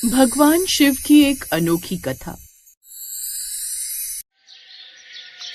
भगवान शिव की एक अनोखी कथा।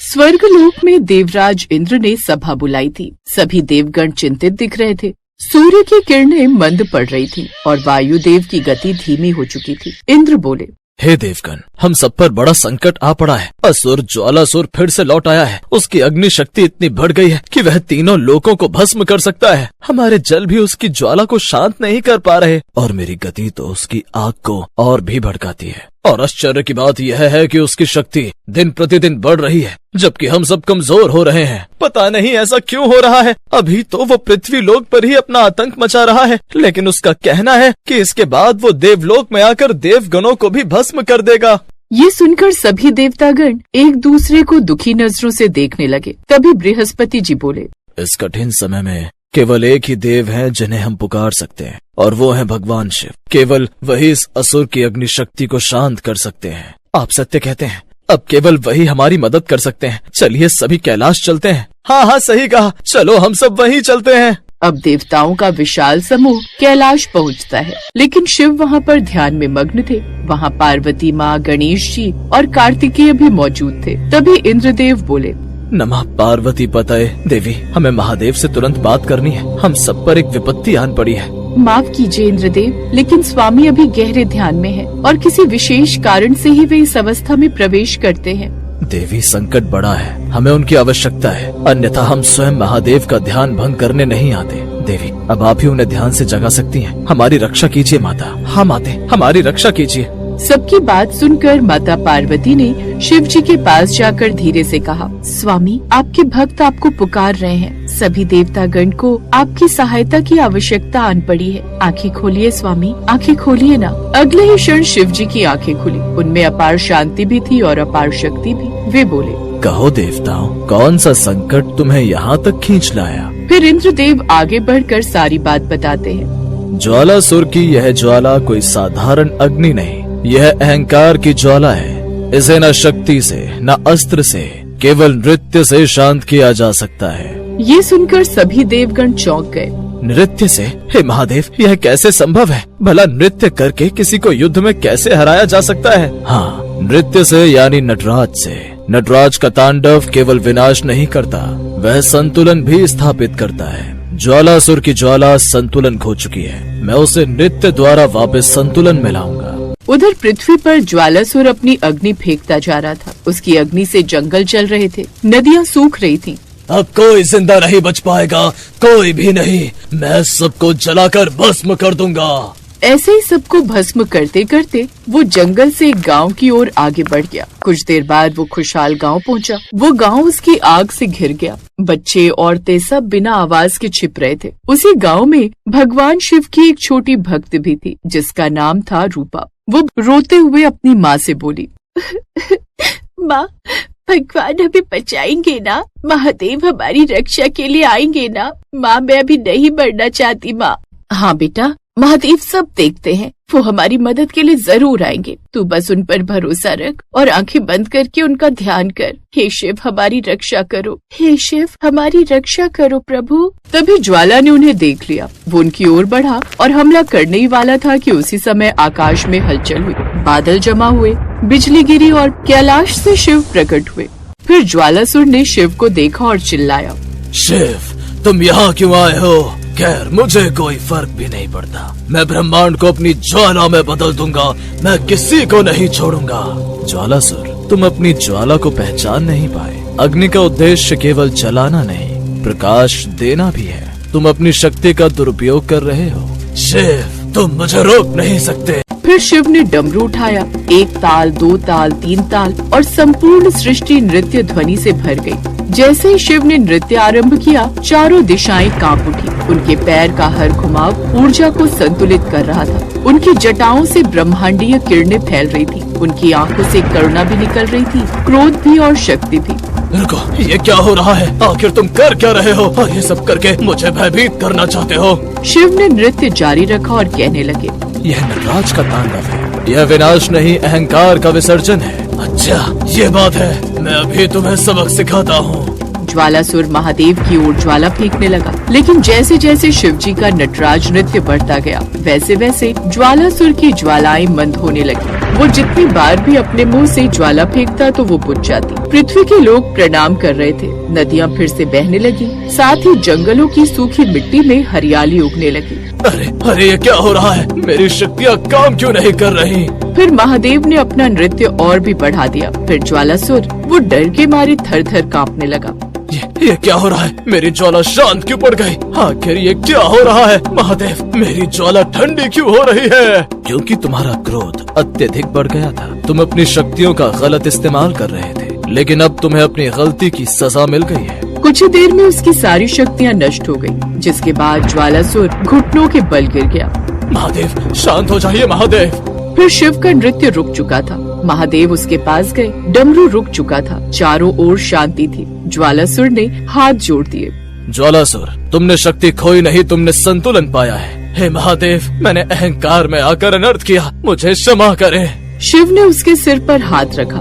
स्वर्गलोक में देवराज इंद्र ने सभा बुलाई थी। सभी देवगण चिंतित दिख रहे थे। सूर्य की किरणें मंद पड़ रही थी और वायुदेव की गति धीमी हो चुकी थी। इंद्र बोले, हे देवगण, हम सब पर बड़ा संकट आ पड़ा है। असुर ज्वालासुर फिर से लौट आया है। उसकी अग्नि शक्ति इतनी बढ़ गई है कि वह तीनों लोकों को भस्म कर सकता है। हमारे जल भी उसकी ज्वाला को शांत नहीं कर पा रहे और मेरी गति तो उसकी आग को और भी भड़काती है। और आश्चर्य की बात यह है कि उसकी शक्ति दिन प्रतिदिन बढ़ रही है, जबकि हम सब कमजोर हो रहे हैं। पता नहीं ऐसा क्यों हो रहा है। अभी तो वो पृथ्वी लोक पर ही अपना आतंक मचा रहा है, लेकिन उसका कहना है कि इसके बाद वो देवलोक में आकर देवगणों को भी भस्म कर देगा। ये सुनकर सभी देवतागण एक दूसरे को दुखी नजरों से देखने लगे। तभी बृहस्पति जी बोले, इस कठिन समय में केवल एक ही देव है जिन्हें हम पुकार सकते हैं, और वो है भगवान शिव। केवल वही इस असुर की अग्नि शक्ति को शांत कर सकते हैं। आप सत्य कहते हैं, अब केवल वही हमारी मदद कर सकते हैं। चलिए सभी कैलाश चलते हैं। हाँ, सही कहा, चलो हम सब वहीं चलते हैं। अब देवताओं का विशाल समूह कैलाश पहुंचता है, लेकिन शिव वहां पर ध्यान में मग्न थे। वहां पार्वती माँ, गणेश जी और कार्तिकेय भी मौजूद थे। तभी इंद्रदेव बोले, नमः पार्वती पतये देवी, हमें महादेव से तुरंत बात करनी है। हम सब पर एक विपत्ति आन पड़ी है। माफ कीजिए इंद्रदेव, लेकिन स्वामी अभी गहरे ध्यान में है और किसी विशेष कारण से ही वे इस अवस्था में प्रवेश करते हैं। देवी, संकट बड़ा है, हमें उनकी आवश्यकता है, अन्यथा हम स्वयं महादेव का ध्यान भंग करने नहीं आते। देवी, अब आप ही उन्हें ध्यान से जगा सकती हैं। हमारी रक्षा कीजिए माता। हाँ माते, हमारी रक्षा कीजिए। सबकी बात सुनकर माता पार्वती ने शिव जी के पास जाकर धीरे से कहा, स्वामी, आपके भक्त आपको पुकार रहे हैं। सभी देवतागण को आपकी सहायता की आवश्यकता आन पड़ी है। आंखें खोलिए स्वामी, आंखें खोलिए ना। अगले ही क्षण शिव जी की आंखें खुली। उनमें अपार शांति भी थी और अपार शक्ति भी। वे बोले, कहो देवताओं, कौन सा संकट तुम्हें यहाँ तक खींच लाया? फिर इंद्रदेव आगे बढ़कर सारी बात बताते हैं। ज्वालासुर की यह ज्वाला कोई साधारण अग्नि नहीं, यह अहंकार की ज्वाला है। इसे न शक्ति से न अस्त्र से, केवल नृत्य से शांत किया जा सकता है। ये सुनकर सभी देवगण चौंक गए। नृत्य से? हे महादेव, यह कैसे संभव है? भला नृत्य करके किसी को युद्ध में कैसे हराया जा सकता है? हाँ, नृत्य से यानी नटराज से। नटराज का तांडव केवल विनाश नहीं करता, वह संतुलन भी स्थापित करता है। ज्वालासुर की ज्वाला संतुलन खो चुकी है। मैं उसे नृत्य द्वारा वापस संतुलन में लाऊंगा। उधर पृथ्वी पर ज्वालासुर अपनी अग्नि फेंकता जा रहा था। उसकी अग्नि से जंगल जल रहे थे, नदियाँ सूख रही थीं। अब कोई जिंदा नहीं बच पाएगा, कोई भी नहीं। मैं सबको जलाकर भस्म कर दूंगा। ऐसे ही सबको भस्म करते करते वो जंगल से एक गांव की ओर आगे बढ़ गया। कुछ देर बाद वो खुशहाल गांव पहुंचा। वो गांव उसकी आग से घिर गया। बच्चे, औरतें सब बिना आवाज के छिप रहे थे। उसी गांव में भगवान शिव की एक छोटी भक्त भी थी, जिसका नाम था रूपा। वो रोते हुए अपनी माँ से बोली, माँ, भगवान हमें बचाएंगे ना? महादेव हमारी रक्षा के लिए आएंगे ना? माँ, मैं अभी नहीं मरना चाहती माँ। हाँ बेटा, महादेव सब देखते हैं, वो हमारी मदद के लिए जरूर आएंगे। तू बस उन पर भरोसा रख और आंखें बंद करके उनका ध्यान कर। हे शिव, हमारी रक्षा करो। हे शिव, हमारी रक्षा करो प्रभु। तभी ज्वाला ने उन्हें देख लिया। वो उनकी ओर बढ़ा और हमला करने ही वाला था कि उसी समय आकाश में हलचल हुई। बादल जमा हुए, बिजली गिरी और कैलाश से शिव प्रकट हुए। फिर ज्वालासुर ने शिव को देखा और चिल्लाया, शिव, तुम यहाँ क्यों आए हो? खैर, मुझे कोई फर्क भी नहीं पड़ता। मैं ब्रह्मांड को अपनी ज्वाला में बदल दूंगा। मैं किसी को नहीं छोड़ूंगा। ज्वालासुर, तुम अपनी ज्वाला को पहचान नहीं पाए। अग्नि का उद्देश्य केवल जलाना नहीं, प्रकाश देना भी है। तुम अपनी शक्ति का दुरुपयोग कर रहे हो। शिव, तुम मुझे रोक नहीं सकते। फिर शिव ने डमरू उठाया। 1 ताल, 2 ताल, 3 ताल और संपूर्ण सृष्टि नृत्य ध्वनि से भर गई। जैसे ही शिव ने नृत्य आरंभ किया, चारों दिशाएं कांप उठी। उनके पैर का हर घुमाव ऊर्जा को संतुलित कर रहा था। उनकी जटाओं से ब्रह्मांडीय किरणें फैल रही थी। उनकी आंखों से करुणा भी निकल रही थी, क्रोध भी और शक्ति भी। रुको, ये क्या हो रहा है? आखिर तुम कर क्या रहे हो? और ये सब करके मुझे भयभीत करना चाहते हो? शिव ने नृत्य जारी रखा और कहने लगे, यह नटराज का तांडव है। यह विनाश नहीं, अहंकार का विसर्जन है। अच्छा, ये बात है। मैं अभी तुम्हें सबक सिखाता हूँ। ज्वालासुर महादेव की ओर ज्वाला फेंकने लगा, लेकिन जैसे जैसे शिव जी का नटराज नृत्य बढ़ता गया, वैसे वैसे ज्वालासुर की ज्वालाएं मंद होने लगी। वो जितनी बार भी अपने मुंह से ज्वाला फेंकता तो वो बुझ जाती। पृथ्वी के लोग प्रणाम कर रहे थे, नदियाँ फिर से बहने लगी, साथ ही जंगलों की सूखी मिट्टी में हरियाली उगने लगी। अरे अरे, ये क्या हो रहा है? मेरी शक्तियाँ काम क्यों नहीं कर रही? फिर महादेव ने अपना नृत्य और भी बढ़ा दिया। फिर ज्वालासुर वो डर के मारे थर थर कांपने लगा। ये क्या हो रहा है? मेरी ज्वाला शांत क्यों पड़ गई? आखिर ये क्या हो रहा है? महादेव, मेरी ज्वाला ठंडी क्यों हो रही है? क्योंकि तुम्हारा क्रोध अत्यधिक बढ़ गया था। तुम अपनी शक्तियों का गलत इस्तेमाल कर रहे थे, लेकिन अब तुम्हें अपनी गलती की सजा मिल गई है। कुछ ही देर में उसकी सारी शक्तियाँ नष्ट हो गयी, जिसके बाद ज्वालासुर घुटनों के बल गिर गया। महादेव, शांत हो जाइए महादेव। फिर शिव का नृत्य रुक चुका था। महादेव उसके पास गए। डमरू रुक चुका था। चारों ओर शांति थी। ज्वालासुर ने हाथ जोड़ दिए। ज्वालासुर, तुमने शक्ति खोई नहीं, तुमने संतुलन पाया है। हे महादेव, मैंने अहंकार में आकर अनर्थ किया, मुझे क्षमा करें। शिव ने उसके सिर पर हाथ रखा।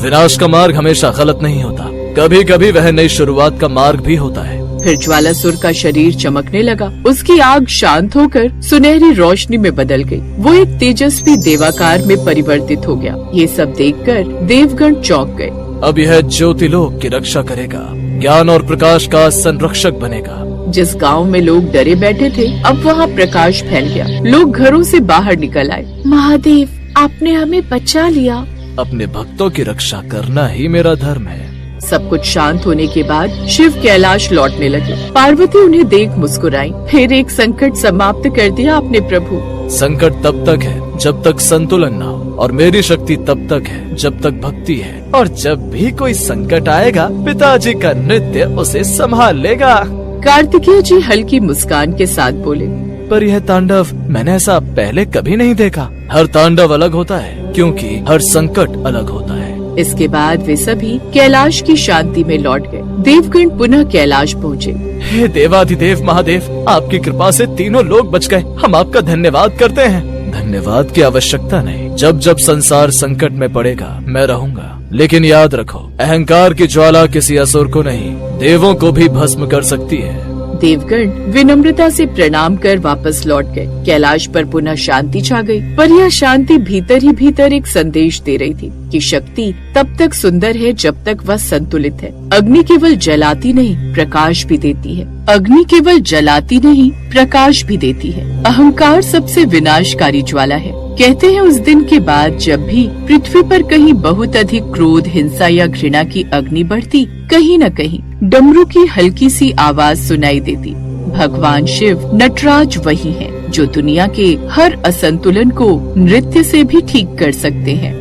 विनाश का मार्ग हमेशा गलत नहीं होता, कभी कभी वह नई शुरुआत का मार्ग भी होता है। फिर ज्वालासुर का शरीर चमकने लगा। उसकी आग शांत होकर सुनहरी रोशनी में बदल गई। वो एक तेजस्वी देवाकार में परिवर्तित हो गया। ये सब देखकर देवगण चौंक गए। अब यह ज्योतिलोक की रक्षा करेगा, ज्ञान और प्रकाश का संरक्षक बनेगा। जिस गांव में लोग डरे बैठे थे, अब वहाँ प्रकाश फैल गया। लोग घरों से बाहर निकल आए। महादेव, आपने हमें बचा लिया। अपने भक्तों की रक्षा करना ही मेरा धर्म है। सब कुछ शांत होने के बाद शिव कैलाश लौटने लगे। पार्वती उन्हें देख मुस्कुराई। फिर एक संकट समाप्त कर दिया आपने प्रभु। संकट तब तक है जब तक संतुलन ना हो, और मेरी शक्ति तब तक है जब तक भक्ति है। और जब भी कोई संकट आएगा, पिताजी का नृत्य उसे संभाल लेगा। कार्तिकेय जी हल्की मुस्कान के साथ बोले, पर यह तांडव मैंने ऐसा पहले कभी नहीं देखा। हर तांडव अलग होता है, क्योंकि हर संकट अलग होता है। इसके बाद वे सभी कैलाश की शांति में लौट गए। देवगण पुनः कैलाश पहुँचे। हे देवाधिदेव महादेव, आपकी कृपा से तीनों लोग बच गए। हम आपका धन्यवाद करते हैं। धन्यवाद की आवश्यकता नहीं। जब जब संसार संकट में पड़ेगा, मैं रहूंगा। लेकिन याद रखो, अहंकार की ज्वाला किसी असुर को नहीं, देवों को भी भस्म कर सकती है। देवगण विनम्रता से प्रणाम कर वापस लौट गए। कैलाश पर पुनः शांति छा गई, पर यह शांति भीतर ही भीतर एक संदेश दे रही थी कि शक्ति तब तक सुंदर है जब तक वह संतुलित है। अग्नि केवल जलाती नहीं, प्रकाश भी देती है। अग्नि केवल जलाती नहीं, प्रकाश भी देती है। अहंकार सबसे विनाशकारी ज्वाला है। कहते हैं उस दिन के बाद जब भी पृथ्वी पर कहीं बहुत अधिक क्रोध, हिंसा या घृणा की अग्नि बढ़ती, कहीं न कहीं डमरू की हल्की सी आवाज सुनाई देती। भगवान शिव नटराज वही हैं, जो दुनिया के हर असंतुलन को नृत्य से भी ठीक कर सकते हैं।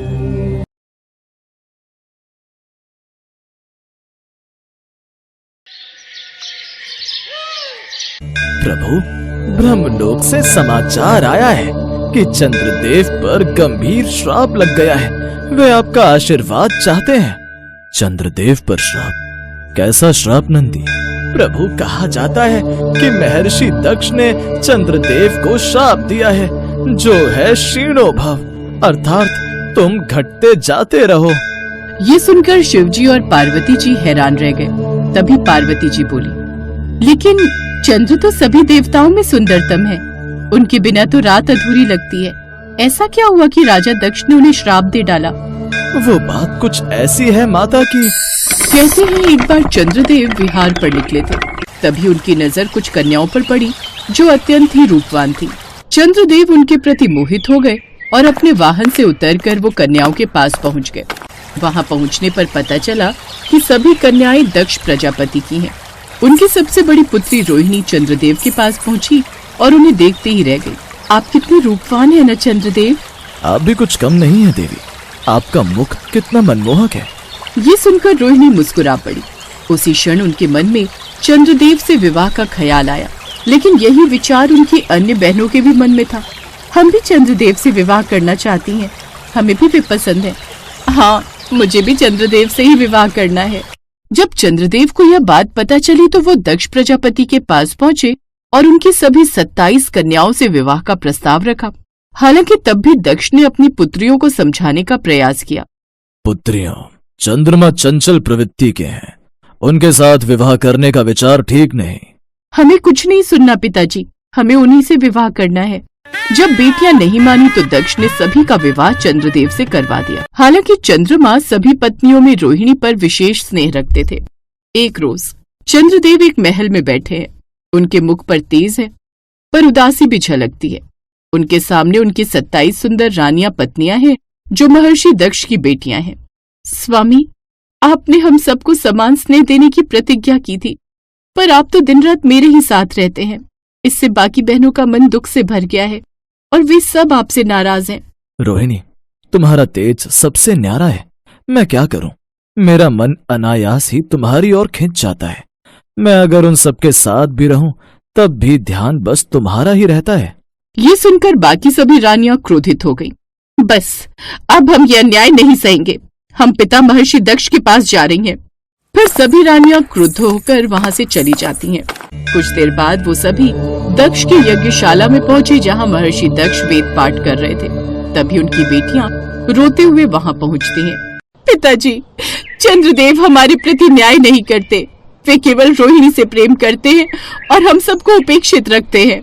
प्रभु, ब्रह्मलोक से समाचार आया है कि चंद्रदेव पर गंभीर श्राप लग गया है। वे आपका आशीर्वाद चाहते हैं। चंद्रदेव पर श्राप? कैसा श्राप नंदी? प्रभु, कहा जाता है कि महर्षि दक्ष ने चंद्रदेव को श्राप दिया है, जो है क्षीणो भव, अर्थात तुम घटते जाते रहो। ये सुनकर शिवजी और पार्वती जी हैरान रह गए। तभी पार्वती जी बोली, लेकिन चंद्र तो सभी देवताओं में सुंदरतम है, उनके बिना तो रात अधूरी लगती है। ऐसा क्या हुआ कि राजा दक्ष ने उन्हें श्राप दे डाला? वो बात कुछ ऐसी है माता की। कहते हैं एक बार चंद्रदेव विहार पर निकले थे, तभी उनकी नजर कुछ कन्याओं पर पड़ी जो अत्यंत ही रूपवान थी। चंद्रदेव उनके प्रति मोहित हो गए और अपने वाहन से उतरकर वो कन्याओं के पास पहुंच गए। वहां पहुंचने पर पता चला कि सभी कन्याएं दक्ष प्रजापति की हैं। उनकी सबसे बड़ी पुत्री रोहिणी चंद्रदेव के पास पहुंची और उन्हें देखते ही रह गई। आप कितने रूपवान हैं न चंद्रदेव। आप भी कुछ कम नहीं है देवी, आपका मुख कितना मनमोहक है। ये सुनकर रोहिणी मुस्कुरा पड़ी। उसी क्षण उनके मन में चंद्रदेव से विवाह का ख्याल आया, लेकिन यही विचार उनकी अन्य बहनों के भी मन में था। हम भी चंद्रदेव से विवाह करना चाहती हैं, हमें भी वे पसंद है। हाँ, मुझे भी चंद्रदेव से ही विवाह करना है। जब चंद्रदेव को यह बात पता चली तो वो दक्ष प्रजापति के पास पहुँचे और उनकी सभी 27 कन्याओं से विवाह का प्रस्ताव रखा। हालांकि तब भी दक्ष ने अपनी पुत्रियों को समझाने का प्रयास किया। पुत्रियों, चंद्रमा चंचल प्रवृत्ति के हैं, उनके साथ विवाह करने का विचार ठीक नहीं। हमें कुछ नहीं सुनना पिताजी, हमें उन्हीं से विवाह करना है। जब बेटियां नहीं मानी तो दक्ष ने सभी का विवाह चंद्रदेव से करवा दिया। हालांकि चंद्रमा सभी पत्नियों में रोहिणी पर विशेष स्नेह रखते थे। एक रोज चंद्रदेव एक महल में बैठे हैं। उनके मुख पर तेज है पर उदासी भी झलकती है। उनके सामने उनकी 27 सुंदर रानियां पत्नियां हैं जो महर्षि दक्ष की बेटियां हैं। स्वामी, आपने हम सबको समान स्नेह देने की प्रतिज्ञा की थी, पर आप तो दिन रात मेरे ही साथ रहते हैं। इससे बाकी बहनों का मन दुख से भर गया है और वे सब आपसे नाराज हैं। रोहिणी, तुम्हारा तेज सबसे न्यारा है। मैं क्या करूं, मेरा मन अनायास ही तुम्हारी ओर खिंच जाता है। मैं अगर उन सबके साथ भी रहूं तब भी ध्यान बस तुम्हारा ही रहता है। ये सुनकर बाकी सभी रानियां क्रोधित हो गईं। बस अब हम ये अन्याय नहीं सहेंगे, हम पिता महर्षि दक्ष के पास जा रही हैं। फिर सभी रानियां क्रुद्ध होकर वहां से चली जाती हैं। कुछ देर बाद वो सभी दक्ष की यज्ञशाला में पहुंचे जहां महर्षि दक्ष वेद पाठ कर रहे थे। तभी उनकी बेटियां रोते हुए वहां पहुंचती हैं। पिताजी, चंद्रदेव हमारे प्रति न्याय नहीं करते। वे केवल रोहिणी से प्रेम करते हैं और हम सबको उपेक्षित रखते हैं।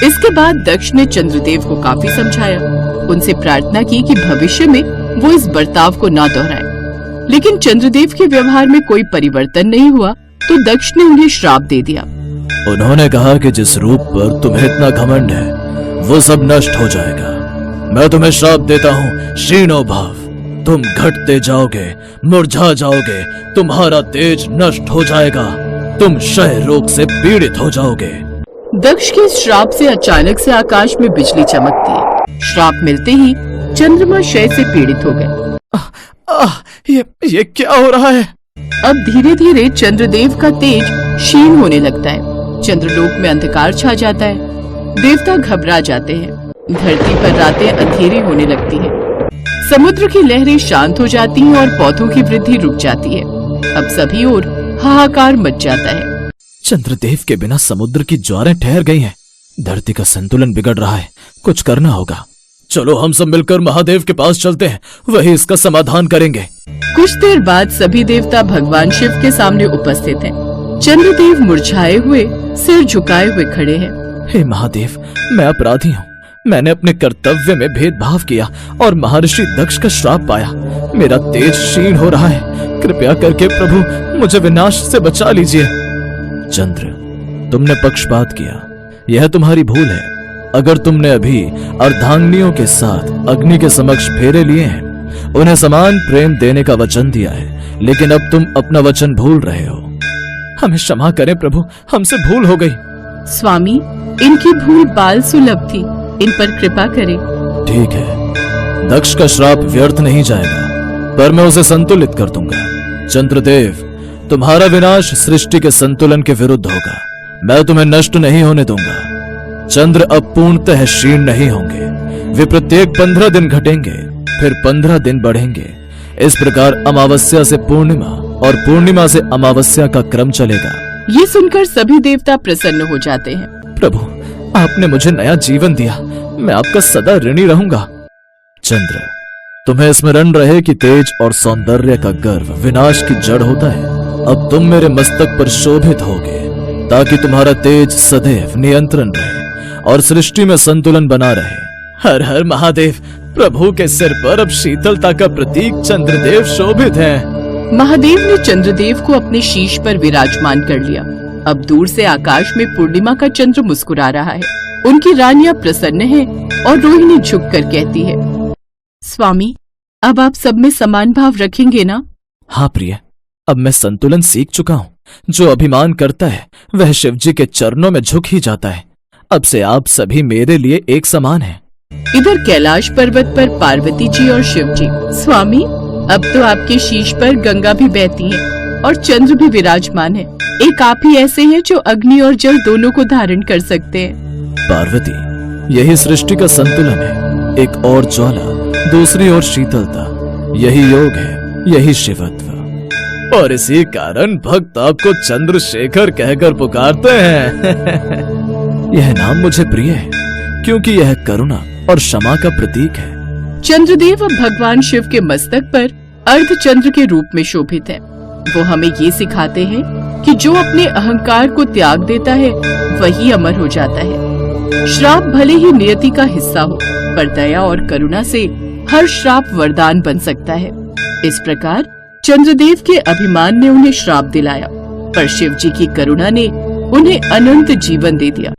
इसके बाद दक्ष ने चंद्रदेव को काफी समझाया, उनसे प्रार्थना की कि भविष्य में वो इस बर्ताव को ना दोहराए। लेकिन चंद्रदेव के व्यवहार में कोई परिवर्तन नहीं हुआ तो दक्ष ने उन्हें श्राप दे दिया। उन्होंने कहा कि जिस रूप पर तुम्हें इतना घमंड है वो सब नष्ट हो जाएगा। मैं तुम्हें श्राप देता हूँ क्षीणो भाव। तुम घटते जाओगे, मुरझा जाओगे, तुम्हारा तेज नष्ट हो जाएगा, तुम क्षय रोग से पीड़ित हो जाओगे। दक्ष के श्राप से अचानक से आकाश में बिजली चमकती है। श्राप मिलते ही चंद्रमा क्षय से पीड़ित हो गए। ये क्या हो रहा है? अब धीरे धीरे चंद्रदेव का तेज क्षीण होने लगता है। चंद्रलोक में अंधकार छा जाता है। देवता घबरा जाते हैं। धरती पर रातें अंधेरी होने लगती हैं। समुद्र की लहरें शांत हो जाती हैं और पौधों की वृद्धि रुक जाती है। अब सभी ओर हाहाकार मच जाता है। चंद्रदेव के बिना समुद्र की ज्वारें ठहर गई हैं। धरती का संतुलन बिगड़ रहा है, कुछ करना होगा। चलो हम सब मिलकर महादेव के पास चलते हैं, वही इसका समाधान करेंगे। कुछ देर बाद सभी देवता भगवान शिव के सामने उपस्थित हैं। चंद्रदेव मुरझाए हुए, सिर झुकाए हुए खड़े हैं। हे महादेव, मैं अपराधी हूँ। मैंने अपने कर्तव्य में भेदभाव किया और महर्षि दक्ष का श्राप पाया। मेरा तेज क्षीण हो रहा है। कृपया करके प्रभु मुझे विनाश से बचा लीजिए। चंद्र, तुमने पक्षपात किया, यह तुम्हारी भूल है। अगर तुमने अभी अर्धांगिनियों के साथ अग्नि के समक्ष फेरे लिए हैं, उन्हें समान प्रेम देने का वचन दिया है, लेकिन अब तुम अपना वचन भूल रहे हो। हमें क्षमा करें प्रभु, हमसे भूल हो गई। स्वामी, इनकी भूल बाल सुलभ थी, इन पर कृपा करें। ठीक है, दक्ष का श्राप व्यर्थ नहीं जाएगा, पर मैं उसे संतुलित कर दूंगा। चंद्रदेव, तुम्हारा विनाश सृष्टि के संतुलन के विरुद्ध होगा। मैं तुम्हें नष्ट नहीं होने दूंगा। चंद्र अब पूर्णतः क्षीण नहीं होंगे। वे प्रत्येक 15 दिन घटेंगे, फिर 15 दिन बढ़ेंगे। इस प्रकार अमावस्या से पूर्णिमा और पूर्णिमा से अमावस्या का क्रम चलेगा। ये सुनकर सभी देवता प्रसन्न हो जाते हैं। प्रभु, आपने मुझे नया जीवन दिया, मैं आपका सदा ऋणी रहूंगा। चंद्र, तुम्हें स्मरण रहे कि तेज और सौंदर्य का गर्व विनाश की जड़ होता है। अब तुम मेरे मस्तक पर शोभित होगे ताकि तुम्हारा तेज सदैव नियंत्रण रहे और सृष्टि में संतुलन बना रहे। हर हर महादेव। प्रभु के सिर पर अब शीतलता का प्रतीक चंद्रदेव शोभित है। महादेव ने चंद्रदेव को अपने शीश पर विराजमान कर लिया। अब दूर से आकाश में पूर्णिमा का चंद्र मुस्कुरा रहा है। उनकी रानियां प्रसन्न हैं और रोहिणी झुककर कहती है, स्वामी, अब आप सब में समान भाव रखेंगे ना? हाँ प्रिय, अब मैं संतुलन सीख चुका हूँ। जो अभिमान करता है वह शिव जी के चरणों में झुक ही जाता है। अब से आप सभी मेरे लिए एक समान हैं। इधर कैलाश पर्वत पर पार्वती जी और शिव जी। स्वामी, अब तो आपके शीश पर गंगा भी बहती है और चंद्र भी विराजमान है। एक आप ही ऐसे हैं जो अग्नि और जल दोनों को धारण कर सकते हैं। पार्वती, यही सृष्टि का संतुलन है। एक और ज्वाला, दूसरी ओर शीतलता, यही योग है, यही शिवत्व। और इसी कारण भक्त आपको चंद्रशेखर कहकर पुकारते हैं। यह नाम मुझे प्रिय है क्योंकि यह करुणा और क्षमा का प्रतीक है। चंद्रदेव अब भगवान शिव के मस्तक पर अर्धचंद्र के रूप में शोभित है। वो हमें ये सिखाते हैं कि जो अपने अहंकार को त्याग देता है वही अमर हो जाता है। श्राप भले ही नियति का हिस्सा हो, पर दया और करुणा से हर श्राप वरदान बन सकता है। इस प्रकार चंद्रदेव के अभिमान ने उन्हें श्राप दिलाया, पर शिव जी की करुणा ने उन्हें अनंत जीवन दे दिया।